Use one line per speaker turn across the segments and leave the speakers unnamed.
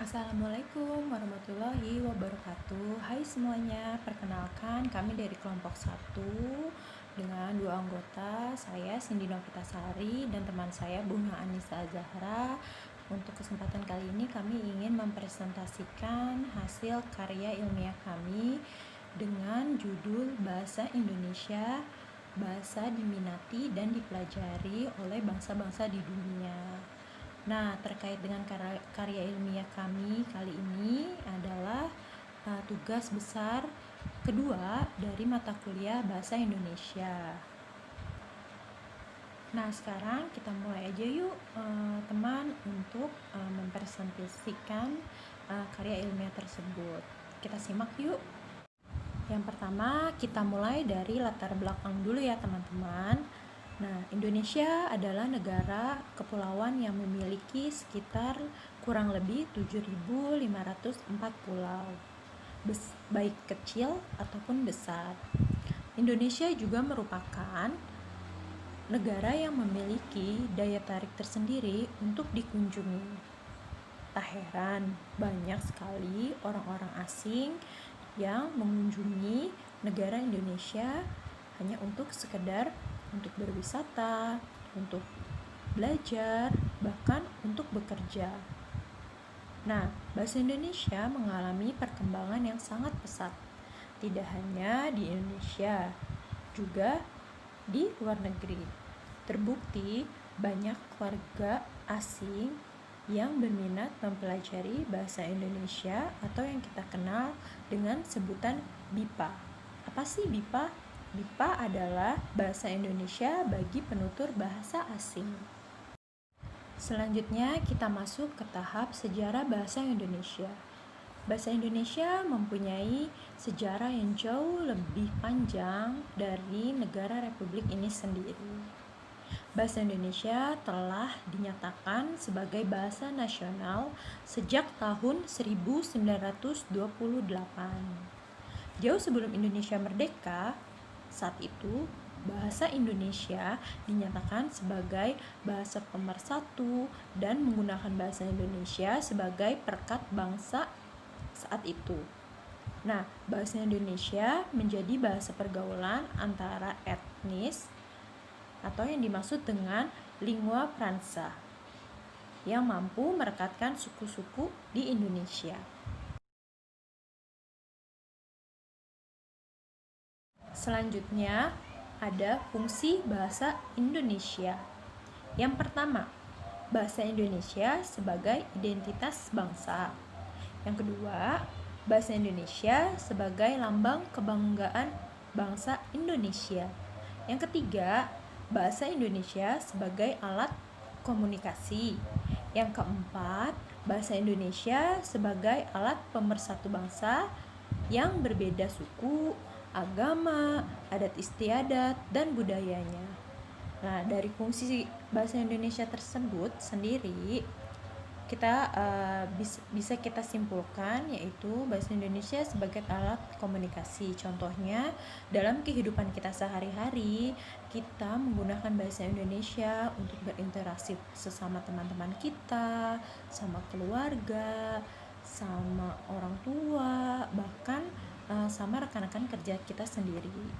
Assalamualaikum warahmatullahi wabarakatuh. Hai semuanya, perkenalkan kami dari kelompok 1 dengan 2 anggota, saya Cindy Novitasari dan teman saya Bunga Anissa Zahra. Untuk kesempatan kali ini kami ingin mempresentasikan hasil karya ilmiah kami dengan judul Bahasa Indonesia, bahasa diminati dan dipelajari oleh bangsa-bangsa di dunia. Nah, terkait dengan karya ilmiah kami kali ini adalah tugas besar kedua dari mata kuliah Bahasa Indonesia. Nah, sekarang kita mulai aja yuk teman untuk mempresentasikan karya ilmiah tersebut. Kita simak yuk. Yang pertama, kita mulai dari latar belakang dulu ya teman-teman. Nah, Indonesia adalah negara kepulauan yang memiliki sekitar kurang lebih 7.504 pulau, baik kecil ataupun besar. Indonesia juga merupakan negara yang memiliki daya tarik tersendiri untuk dikunjungi. Tak heran, banyak sekali orang-orang asing yang mengunjungi negara Indonesia hanya untuk sekedar untuk berwisata, untuk belajar, bahkan untuk bekerja. Nah, bahasa Indonesia mengalami perkembangan yang sangat pesat, tidak hanya di Indonesia, juga di luar negeri. Terbukti banyak warga asing yang berminat mempelajari bahasa Indonesia atau yang kita kenal dengan sebutan BIPA. Apa sih BIPA? BIPA adalah bahasa Indonesia bagi penutur bahasa asing. Selanjutnya kita masuk ke tahap sejarah bahasa Indonesia. Bahasa Indonesia mempunyai sejarah yang jauh lebih panjang dari negara Republik ini sendiri. Bahasa Indonesia telah dinyatakan sebagai bahasa nasional sejak tahun 1928. Jauh sebelum Indonesia merdeka, saat itu bahasa Indonesia dinyatakan sebagai bahasa pemersatu dan menggunakan bahasa Indonesia sebagai perekat bangsa saat itu. Nah, bahasa Indonesia menjadi bahasa pergaulan antara etnis atau yang dimaksud dengan lingua franca yang mampu merekatkan suku-suku di Indonesia. Selanjutnya ada fungsi bahasa Indonesia. Yang pertama, bahasa Indonesia sebagai identitas bangsa. Yang kedua, bahasa Indonesia sebagai lambang kebanggaan bangsa Indonesia. Yang ketiga, bahasa Indonesia sebagai alat komunikasi. Yang keempat, bahasa Indonesia sebagai alat pemersatu bangsa yang berbeda suku, agama, adat istiadat, dan budayanya. Nah, dari fungsi bahasa Indonesia tersebut sendiri kita bisa kita simpulkan yaitu bahasa Indonesia sebagai alat komunikasi. Contohnya dalam kehidupan kita sehari-hari kita menggunakan bahasa Indonesia untuk berinteraksi sesama teman-teman kita, sama keluarga, sama orang tua, bahkan sama rekan-rekan kerja kita sendiri.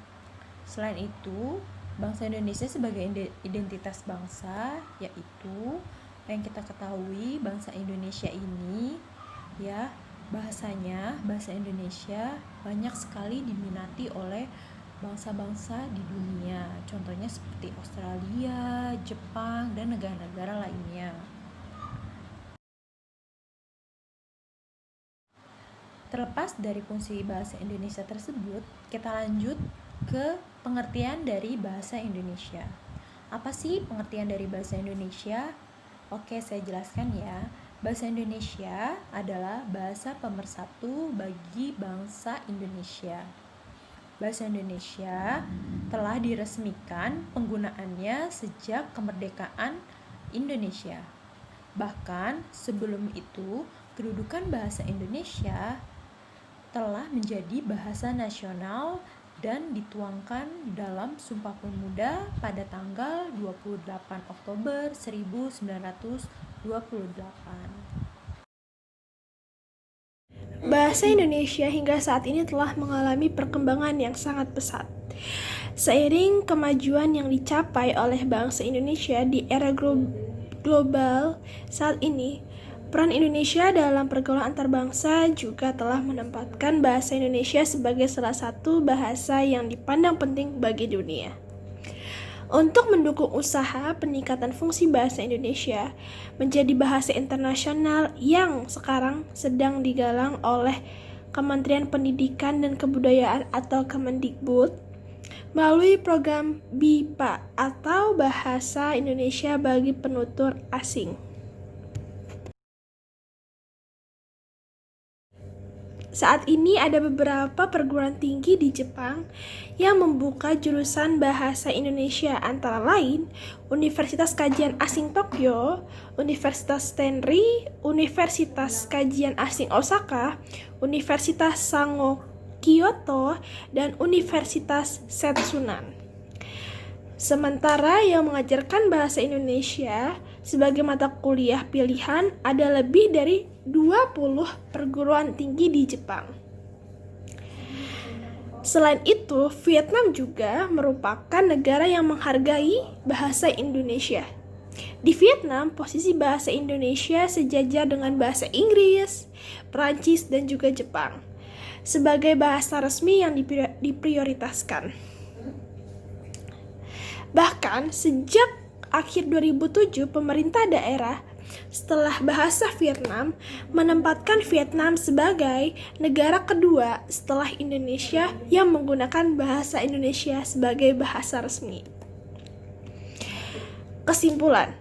Selain itu, bangsa Indonesia sebagai identitas bangsa yaitu yang kita ketahui bangsa Indonesia ini ya bahasanya bahasa Indonesia banyak sekali diminati oleh bangsa-bangsa di dunia. Contohnya seperti Australia, Jepang, dan negara-negara lainnya. Terlepas dari fungsi bahasa Indonesia tersebut, kita lanjut ke pengertian dari bahasa Indonesia. Apa sih pengertian dari bahasa Indonesia? Oke, saya jelaskan ya. Bahasa Indonesia adalah bahasa pemersatu bagi bangsa Indonesia. Bahasa Indonesia telah diresmikan penggunaannya sejak kemerdekaan Indonesia. Bahkan sebelum itu, kedudukan bahasa Indonesia telah menjadi bahasa nasional dan dituangkan dalam Sumpah Pemuda pada tanggal 28 Oktober 1928.
Bahasa Indonesia hingga saat ini telah mengalami perkembangan yang sangat pesat. Seiring kemajuan yang dicapai oleh bangsa Indonesia di era global saat ini, peran Indonesia dalam pergaulan antar bangsa juga telah menempatkan bahasa Indonesia sebagai salah satu bahasa yang dipandang penting bagi dunia. Untuk mendukung usaha peningkatan fungsi bahasa Indonesia menjadi bahasa internasional yang sekarang sedang digalang oleh Kementerian Pendidikan dan Kebudayaan atau Kemendikbud melalui program BIPA atau Bahasa Indonesia bagi Penutur Asing. Saat ini ada beberapa perguruan tinggi di Jepang yang membuka jurusan Bahasa Indonesia, antara lain Universitas Kajian Asing Tokyo, Universitas Tenri, Universitas Kajian Asing Osaka, Universitas Sango Kyoto, dan Universitas Setsunan. Sementara yang mengajarkan bahasa Indonesia sebagai mata kuliah pilihan ada lebih dari 20 perguruan tinggi di Jepang. Selain itu, Vietnam juga merupakan negara yang menghargai bahasa Indonesia. Di Vietnam, posisi bahasa Indonesia sejajar dengan bahasa Inggris, Perancis, dan juga Jepang sebagai bahasa resmi yang diprioritaskan. Bahkan sejak akhir 2007, pemerintah daerah setelah bahasa Vietnam menempatkan Vietnam sebagai negara kedua setelah Indonesia yang menggunakan bahasa Indonesia sebagai bahasa resmi. Kesimpulan,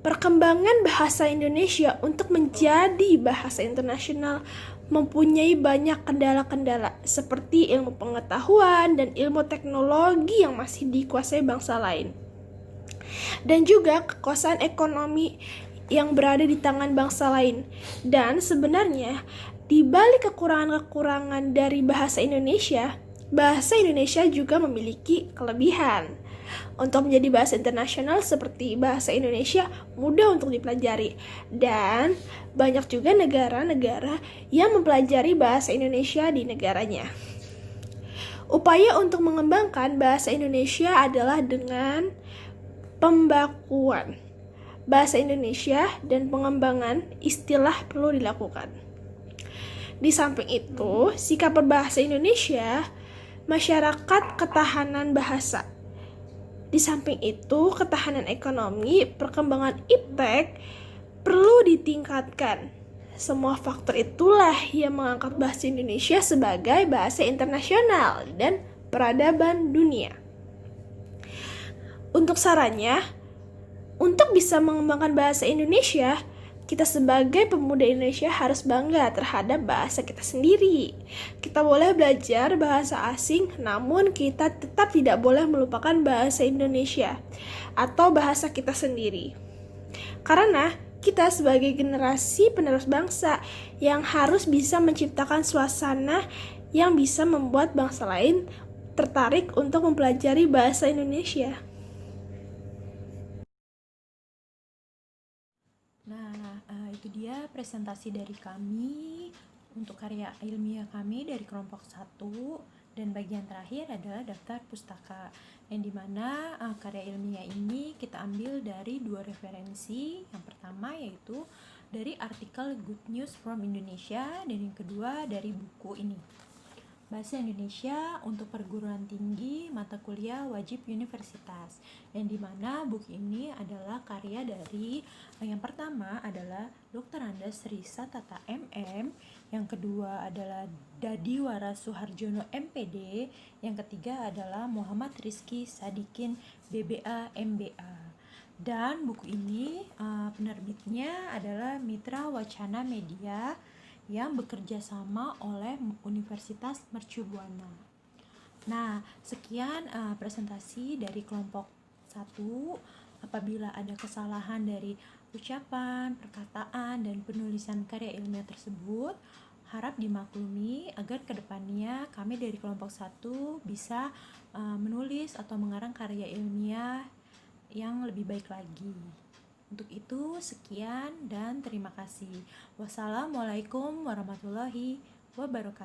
perkembangan bahasa Indonesia untuk menjadi bahasa internasional mempunyai banyak kendala-kendala seperti ilmu pengetahuan dan ilmu teknologi yang masih dikuasai bangsa lain, dan juga kekuasaan ekonomi yang berada di tangan bangsa lain. Dan sebenarnya di balik kekurangan-kekurangan dari bahasa Indonesia juga memiliki kelebihan. Untuk menjadi bahasa internasional seperti bahasa Indonesia mudah untuk dipelajari, dan banyak juga negara-negara yang mempelajari bahasa Indonesia di negaranya. Upaya untuk mengembangkan bahasa Indonesia adalah dengan pembakuan bahasa Indonesia dan pengembangan istilah perlu dilakukan. Di samping itu, sikap berbahasa Indonesia, masyarakat ketahanan bahasa. Di samping itu, ketahanan ekonomi, perkembangan iptek perlu ditingkatkan. Semua faktor itulah yang mengangkat bahasa Indonesia sebagai bahasa internasional dan peradaban dunia. Untuk sarannya, untuk bisa mengembangkan bahasa Indonesia, kita sebagai pemuda Indonesia harus bangga terhadap bahasa kita sendiri. Kita boleh belajar bahasa asing, namun kita tetap tidak boleh melupakan bahasa Indonesia atau bahasa kita sendiri. Karena kita sebagai generasi penerus bangsa yang harus bisa menciptakan suasana yang bisa membuat bangsa lain tertarik untuk mempelajari bahasa Indonesia.
Itu dia presentasi dari kami untuk karya ilmiah kami dari kelompok 1, dan bagian terakhir adalah daftar pustaka, yang dimana karya ilmiah ini kita ambil dari 2 referensi. Yang pertama yaitu dari artikel Good News from Indonesia, dan yang kedua dari buku ini, Bahasa Indonesia untuk Perguruan Tinggi Mata Kuliah Wajib Universitas, yang dimana buku ini adalah karya dari yang pertama adalah Dr. Andes Risa Tata MM, yang kedua adalah Dadiwara Suharjono MPD, yang ketiga adalah Muhammad Rizky Sadikin BBA MBA. Dan buku ini penerbitnya adalah Mitra Wacana Media yang bekerja sama oleh Universitas Mercu Buana. Nah, sekian presentasi dari kelompok 1. Apabila ada kesalahan dari ucapan, perkataan, dan penulisan karya ilmiah tersebut, harap dimaklumi agar kedepannya kami dari kelompok 1 bisa menulis atau mengarang karya ilmiah yang lebih baik lagi. Untuk itu, sekian dan terima kasih. Wassalamualaikum warahmatullahi wabarakatuh.